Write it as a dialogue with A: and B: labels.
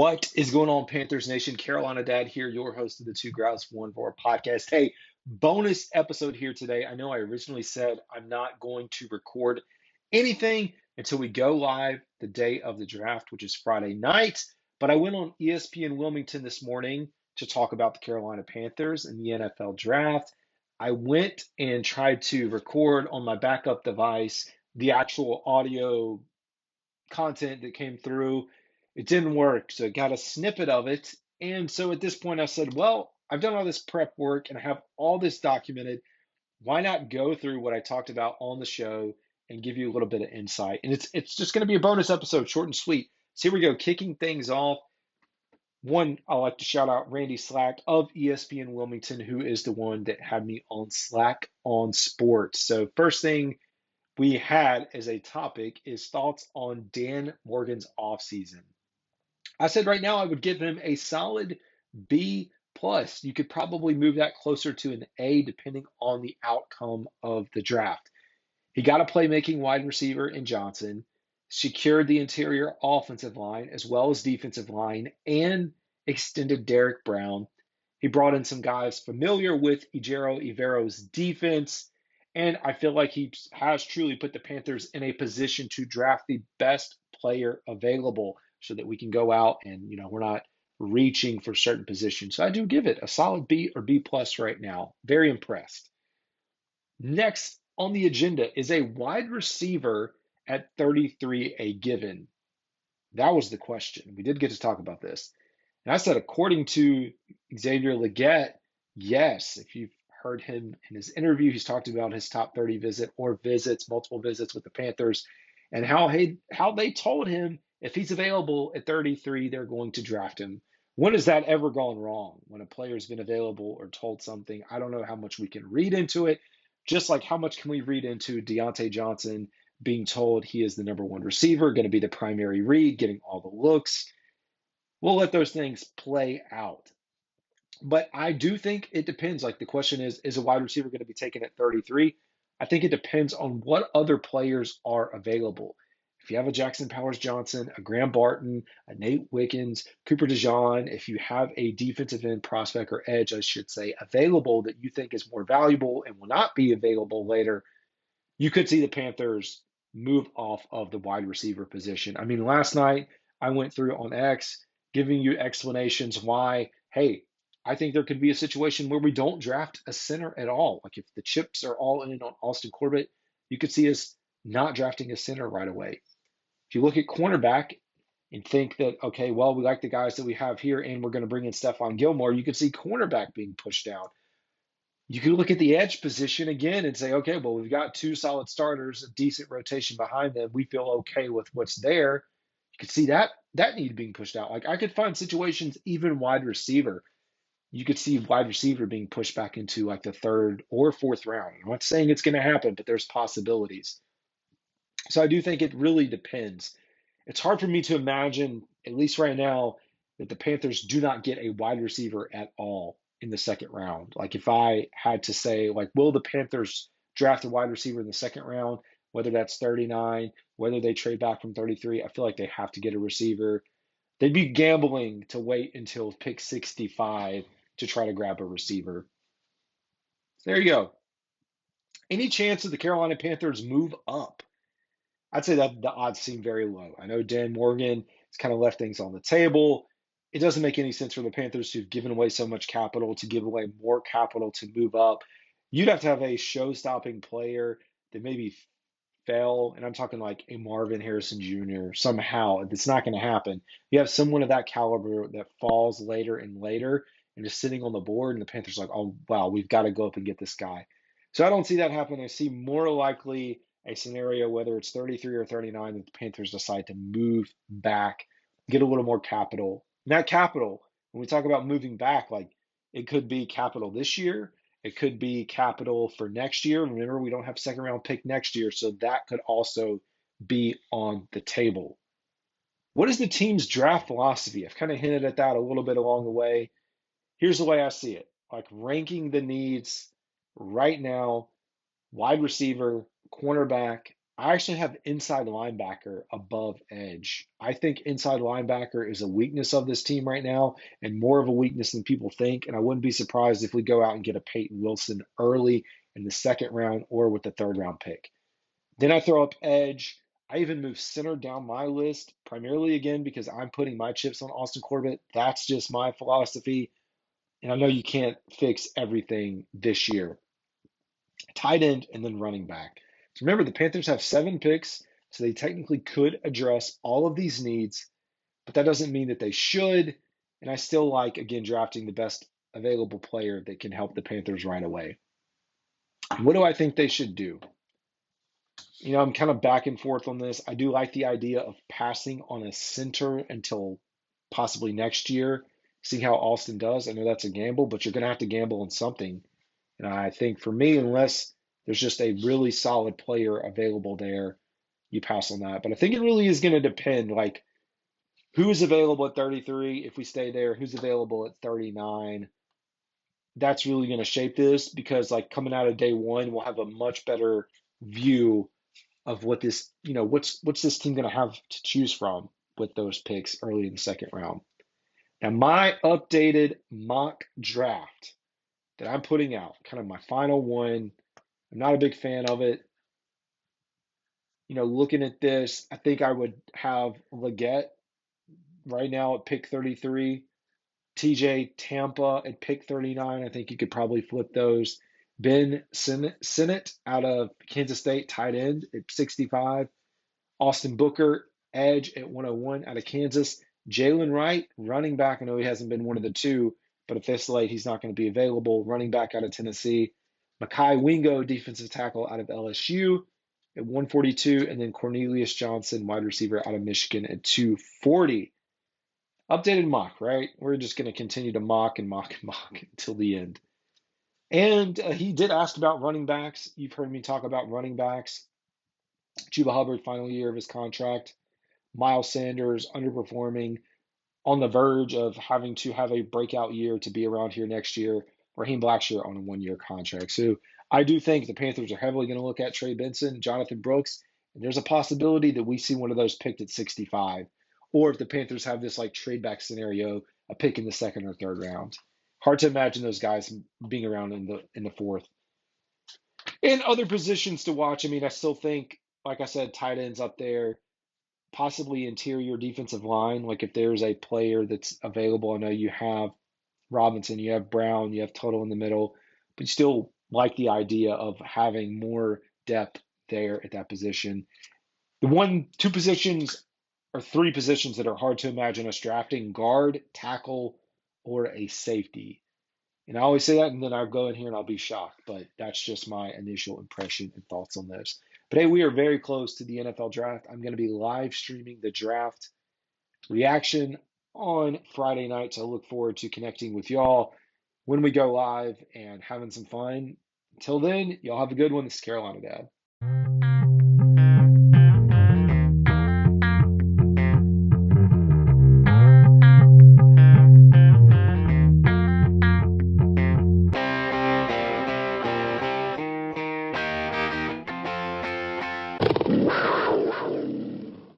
A: What is going on, Panthers Nation? Carolina Dad here, your host of the Two Growls One Roar podcast. Hey, bonus episode here today. I know I originally said I'm not going to record anything until we go live the day of the draft, which is Friday night. But I went on ESPN Wilmington this morning to talk about the Carolina Panthers and the NFL draft. I went and tried to record on my backup device the actual audio content that came through. It didn't work, so I got a snippet of it. And so at this point, I said, well, I've done all this prep work and I have all this documented. Why not go through what I talked about on the show and give you a little bit of insight? And it's just going to be a bonus episode, short and sweet. So here we go, kicking things off. One, I like to shout out Randy Slack of ESPN Wilmington, who is the one that had me on Slack on Sports. So first thing we had as a topic is thoughts on Dan Morgan's offseason. I said right now I would give him a solid B plus. You could probably move that closer to an A depending on the outcome of the draft. He got a playmaking wide receiver in Johnson, secured the interior offensive line as well as defensive line, and extended Derek Brown. He brought in some guys familiar with Ejiro Evero's defense, and I feel like he has truly put the Panthers in a position to draft the best player available so that we can go out and, we're not reaching for certain positions. So I do give it a solid B or B plus right now. Very impressed. Next on the agenda is a wide receiver at 33 a given. That was the question. We did get to talk about this. And I said, according to Xavier Legette, yes. If you've heard him in his interview, he's talked about his top 30 visit or visits, multiple visits with the Panthers, and how they told him if he's available at 33, they're going to draft him. When has that ever gone wrong? When a player's been available or told something, I don't know how much we can read into it. Just like how much can we read into Deontay Johnson being told he is the number one receiver, going to be the primary read, getting all the looks. We'll let those things play out. But I do think it depends. Like the question is a wide receiver going to be taken at 33? I think it depends on what other players are available. If you have a Jackson Powers Johnson, a Graham Barton, a Nate Wiggins, Cooper DeJean, if you have a defensive end prospect or edge, I should say, available that you think is more valuable and will not be available later, you could see the Panthers move off of the wide receiver position. I mean, last night I went through on X giving you explanations why, hey, I think there could be a situation where we don't draft a center at all. Like if the chips are all in on Austin Corbett, you could see us not drafting a center right away. If you look at cornerback and think that, okay, well, we like the guys that we have here and we're going to bring in Stephon Gilmore, you could see cornerback being pushed down. You could look at the edge position again and say, okay, well, we've got two solid starters, a decent rotation behind them. We feel okay with what's there. You could see that need being pushed out. Like I could find situations, even wide receiver. You could see wide receiver being pushed back into like the third or fourth round. I'm not saying it's going to happen, but there's possibilities. So I do think it really depends. It's hard for me to imagine, at least right now, that the Panthers do not get a wide receiver at all in the second round. Like if I had to say, like, will the Panthers draft a wide receiver in the second round, whether that's 39, whether they trade back from 33, I feel like they have to get a receiver. They'd be gambling to wait until pick 65 to try to grab a receiver. There you go. Any chance of the Carolina Panthers move up? I'd say that the odds seem very low. I know Dan Morgan has kind of left things on the table. It doesn't make any sense for the Panthers who've given away so much capital to give away more capital to move up. You'd have to have a show-stopping player that maybe fell, and I'm talking like a Marvin Harrison Jr. somehow. It's not going to happen. You have someone of that caliber that falls later and later and is sitting on the board, and the Panthers are like, oh, wow, we've got to go up and get this guy. So I don't see that happen. I see more likely a scenario, whether it's 33 or 39, that the Panthers decide to move back, get a little more capital. And that capital, when we talk about moving back, like it could be capital this year, it could be capital for next year. Remember, we don't have second round pick next year, so that could also be on the table. What is the team's draft philosophy? I've kind of hinted at that a little bit along the way. Here's the way I see it. Like ranking the needs right now, wide receiver, cornerback, I actually have inside linebacker above edge. I think inside linebacker is a weakness of this team right now and more of a weakness than people think. And I wouldn't be surprised if we go out and get a Peyton Wilson early in the second round or with the third round pick. Then I throw up edge. I even move center down my list, primarily again because I'm putting my chips on Austin Corbett. That's just my philosophy. And I know you can't fix everything this year. Tight end and then running back. So remember, the Panthers have 7 picks, so they technically could address all of these needs, but that doesn't mean that they should. And I still like, again, drafting the best available player that can help the Panthers right away. What do I think they should do? I'm kind of back and forth on this. I do like the idea of passing on a center until possibly next year, seeing how Austin does. I know that's a gamble, but you're going to have to gamble on something. And I think for me, unless there's just a really solid player available there, you pass on that. But I think it really is going to depend, like who is available at 33 if we stay there, who's available at 39. That's really going to shape this because like coming out of day one, we'll have a much better view of what this, what's this team going to have to choose from with those picks early in the second round. Now, my updated mock draft that I'm putting out, kind of my final one. I'm not a big fan of it. Looking at this, I think I would have Leggett right now at pick 33, TJ Tampa at pick 39. I think you could probably flip those. Ben Sinnott out of Kansas State, tight end at 65. Austin Booker, edge at 101 out of Kansas. Jalen Wright, running back. I know he hasn't been one of the two, but if this late, he's not going to be available. Running back out of Tennessee. Mekhi Wingo, defensive tackle out of LSU at 142. And then Cornelius Johnson, wide receiver out of Michigan at 240. Updated mock, right? We're just going to continue to mock and mock and mock until the end. And he did ask about running backs. You've heard me talk about running backs. Chuba Hubbard, final year of his contract. Miles Sanders, underperforming, on the verge of having to have a breakout year to be around here next year. Raheem Blackshear on a 1-year contract. So I do think the Panthers are heavily going to look at Trey Benson, Jonathan Brooks, and there's a possibility that we see one of those picked at 65. Or if the Panthers have this like trade back scenario, a pick in the second or third round. Hard to imagine those guys being around in the fourth. And other positions to watch. I mean, I still think, like I said, tight ends up there, possibly interior defensive line. Like if there's a player that's available, I know you have Robinson, you have Brown, you have Tuttle in the middle, but you still like the idea of having more depth there at that position. The 2 positions or 3 positions that are hard to imagine us drafting: guard, tackle, or a safety. And I always say that, and then I'll go in here and I'll be shocked, but that's just my initial impression and thoughts on this. But hey, we are very close to the NFL draft. I'm going to be live streaming the draft reaction on Friday night, so I look forward to connecting with y'all when we go live and having some fun. Until then, y'all have a good one. This is Carolina Dad.